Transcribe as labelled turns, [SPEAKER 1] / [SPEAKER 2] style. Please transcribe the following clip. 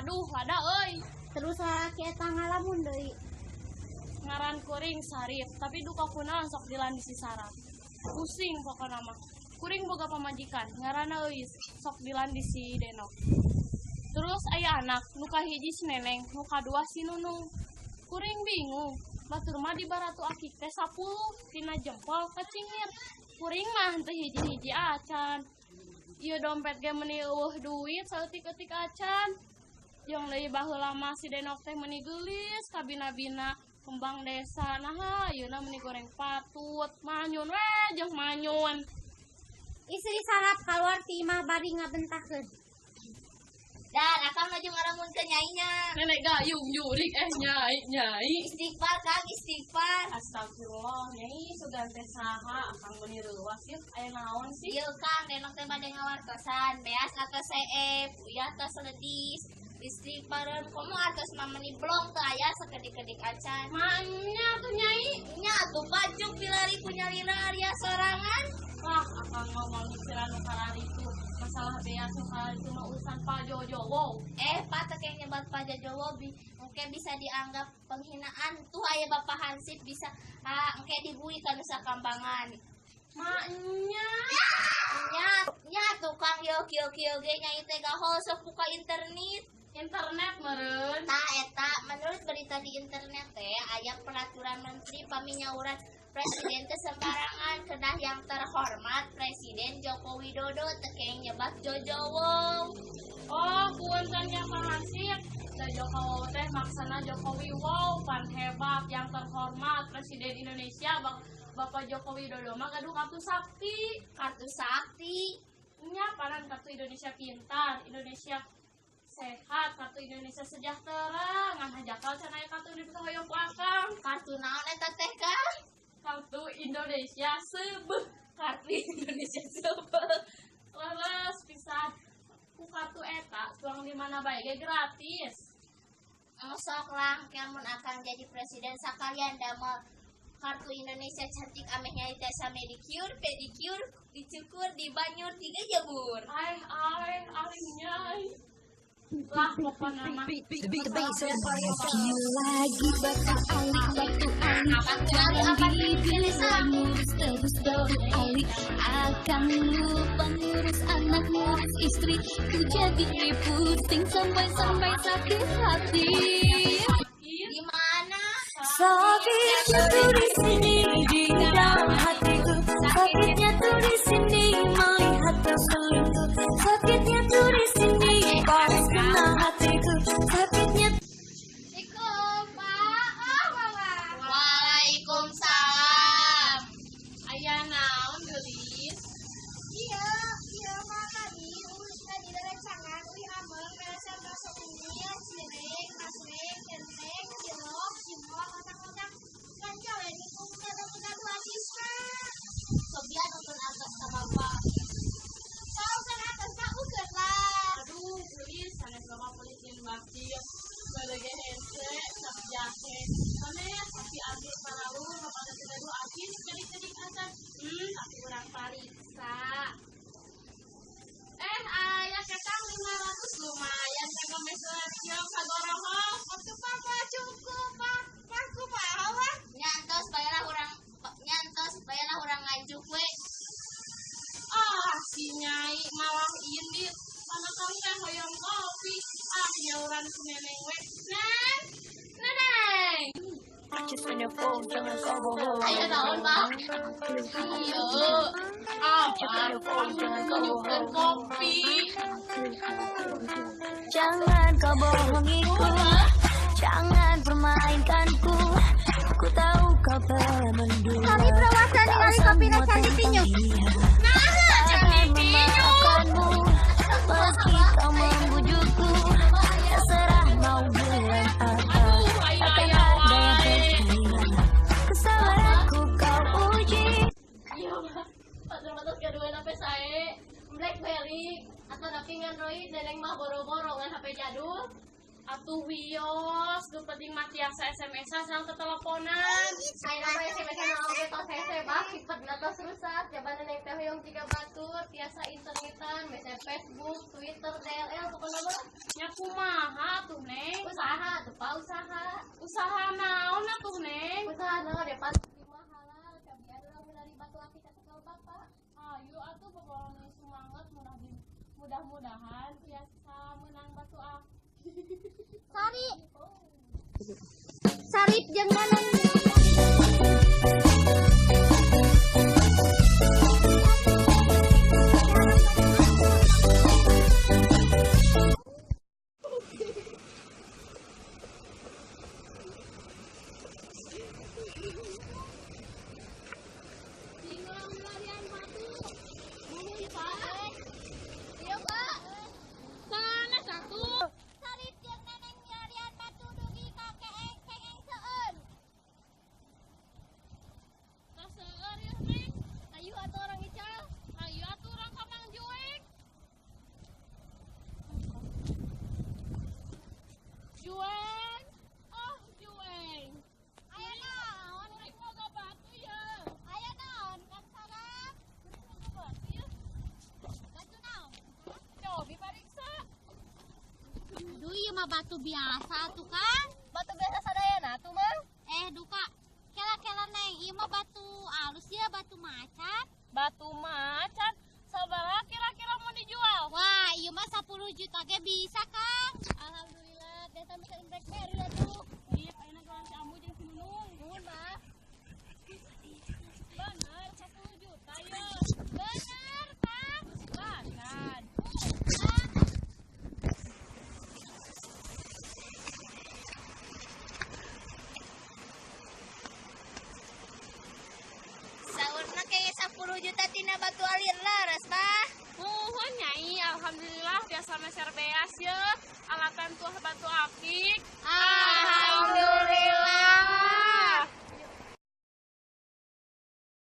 [SPEAKER 1] Aduh, lada euy.
[SPEAKER 2] Terus lalaki eta ngalamun deui.
[SPEAKER 1] Ngaran kuring Sarip, tapi duka kunaon sok dilandisi saraf. Pusing pokona mah. Kuring boga pamajikan, ngaranna euy sok dilandisi Denok. Terus aya anak, nu kahiji si Neneng, nu kadua si Nunung. Kuring bingung, batur mah di baratu akik teh 10 tina jempol kacingir. Kuring mah teu hiji-hiji acan. Ieu dompet ge meuni eueuh duit saeutik-eutik acan. Jeung deui baheula mah si Denok teh meuni geulis ka bina-bina kembang desa. Nah, ayeuna meuni goreng patut, manyun we jeung manyun.
[SPEAKER 2] Istri sarap kaluar ti imah bari ngabentahkeun.
[SPEAKER 3] Dan akang maju ngaramun ke nyainya.
[SPEAKER 1] Nenek gayung jurik nyai.
[SPEAKER 3] Istighfar Kang, istighfar.
[SPEAKER 1] Astagfirullah, nyai sugan teh saha akang beuni reuwas ieu aya naon sih?
[SPEAKER 3] Ieu Kang, Denok teh bade ngawartosan, beas atos seep, uyah tos ledis. Istighfareun komo atos mameni blong teu aya sakedik-kedik acan.
[SPEAKER 1] Manya tuh nyai.
[SPEAKER 3] Nya atuh bajuk dilari ku nyalina Arya sorangan.
[SPEAKER 1] Wah, akang ngomong mikiran nu karari itu. Masalah beas nu karari itu mah urusan Pak Jojowo.
[SPEAKER 3] Pak teh kayak nyebat Pak Jojowo mungkin bisa dianggap penghinaan. Tuh aya Bapak Hansip bisa engke dibui ka Nusa Kambangan.
[SPEAKER 1] Maknya
[SPEAKER 3] Nya tukang kieu ge nyai teh gahol sok buka internet.
[SPEAKER 1] Internet meureun.
[SPEAKER 3] Tah eta menurut berita di internet teh aya peraturan menteri paminyauran presiden teh sembarangan kedah yang terhormat Presiden Joko Widodo teh kayak nyebat Jojowo.
[SPEAKER 1] Oh, puntennya Pak Hansip. Da Jokowi teh maksana Jokowi wow, pan hebat yang terhormat Presiden Indonesia Bapak Joko Widodo mah gaduh kartu sakti.
[SPEAKER 3] Kartu sakti.
[SPEAKER 1] Nya paran kartu Indonesia Pintar, Indonesia Sehat, kartu Indonesia Sejahtera, ngan hajakal cenah aya kartu Indonesia hoyong ku akang.
[SPEAKER 3] Kartu naon eta teh Kang?
[SPEAKER 1] Kartu Indonesia Sebeuh.
[SPEAKER 3] Kartu Indonesia Sebeuh.
[SPEAKER 1] Leres pisan. Ku kartu eta tuang di mana bae ge gratis.
[SPEAKER 3] Sok lah kamun akan jadi presiden sakalian damel kartu Indonesia cantik ameh nyai teh medicure, pedicure, dicukur, dibanyur, tiga jabur.
[SPEAKER 1] Ai nyai. Lah pokoknya mah
[SPEAKER 2] Lagi batu alik terus batu alik akan lupa ngurus anak ngurus istri ku jadi pusing sampai sakit hati.
[SPEAKER 3] Di mana?
[SPEAKER 2] Sakitnya tuh di sini di dalam hatiku. Sakitnya tuh di sini melihat kau selingkuh. Sakitnya tuh di sini pas kena hatiku. Sakitnya.
[SPEAKER 3] Assalamualaikum Pak. Mama. Waalaikumsalam.
[SPEAKER 1] aya naon geulis?
[SPEAKER 3] Iya Mak tadi urus tadi rancangan ameng beresan masuk ini cireng, asreng, genteng, cilok, cimol, otak-otak kan cawe di kumpul gado-gado artisna. Sobian nonton atas sama Pak. Tahu kan atas tak ukeun lah.
[SPEAKER 1] Aduh, geulis sanes bapak politin bakir. Badege hese, sak jahe. Sanes tapi abdi paraluhur bapak teh gaduh artis jadi acan. Tapi urang pariksa. Aya ketang 500 lumayan jaga meser kieu kagoroho.
[SPEAKER 3] Atuh Papa cukup Pak. Pak kumaha? Nyantos bayalah urang ngajuk we.
[SPEAKER 1] Si nyai malah ini mana kang teh hoyong kopi. Nyauran si neneng we. Neneng.
[SPEAKER 3] Ayo naon Pak?
[SPEAKER 1] Iya. Nyukeun kopi.
[SPEAKER 2] Jangan kau bohongiku, jangan permainkanku. Ku tahu kau telah mendua. Kami perwasan ningali kopi dan cantik tinyu.
[SPEAKER 1] Nah, cantik tinyu.
[SPEAKER 2] Meski kau membujukku, terserah mau bilang apa. Akan ada yang terkini. Kesalahanku kau uji.
[SPEAKER 1] Iya, patur-patur kedua HP saya BlackBerry atau tapi Android neneng mah boro-boro ngan HP jadul. Atuh wios, nu penting mah tiasa SMS-an sareng teteleponan.
[SPEAKER 3] Saya mah SMS-an oge tos hese Pak, sipet na tos rusak. Coba neneng teh hoyong 3 batur.
[SPEAKER 2] biasa internetan, biasa Facebook, Twitter, DLL, pokoknya mah.
[SPEAKER 1] Nya kumaha tuh Neng?
[SPEAKER 2] Usaha tuh Pak, usaha.
[SPEAKER 1] Usaha naon atuh Neng?
[SPEAKER 2] Usaha naon ya pasti mah halal, cabian urang dari batu api ka tegal Bapak.
[SPEAKER 1] Ayo atuh pokoknya semangat mudah-mudahan biasa menang batu api.
[SPEAKER 3] Sari. Sarip jeung nanon. Sarip jeung neneng nyarian batu dugi ka keeng kengeng seueun.
[SPEAKER 1] Kaseueur ya Neng.
[SPEAKER 2] Ayo atuh orang ical.
[SPEAKER 1] Ayo atuh urang ka Mang Jueng. Jueng. Oh, Jueng.
[SPEAKER 3] Aya naon?
[SPEAKER 1] Urang boga batu ya.
[SPEAKER 3] Aya naon? Kang Sarap.
[SPEAKER 1] Urang boga batu ya.
[SPEAKER 3] Batu naon?
[SPEAKER 1] Cobi pariksa.
[SPEAKER 3] Aduh, ieu mah batu biasa tuh, Kang.
[SPEAKER 2] Batu biasa sadayana tuh, Mang.
[SPEAKER 3] Duka. Kela-kela Neng, ieu mah batu alus ya, batu macan.
[SPEAKER 1] Batu macan. Sabaraha kira-kira mau dijual?
[SPEAKER 3] Wah, ieu mah 10 juta ge bisa, Kang.
[SPEAKER 2] Alhamdulillah, desa bisa Blackberry atuh.
[SPEAKER 1] Iya, ayeuna gawan si Ambu jeung si Nunung.
[SPEAKER 2] Nuhun, Mbak.
[SPEAKER 1] Bener, 10 juta ya.
[SPEAKER 3] Bener, Kang.
[SPEAKER 1] Silakan.
[SPEAKER 2] Saurna kayak 10 juta tina batu alir laras, Bah.
[SPEAKER 1] Nuhun Nyai, alhamdulillah biasa meser beas ya.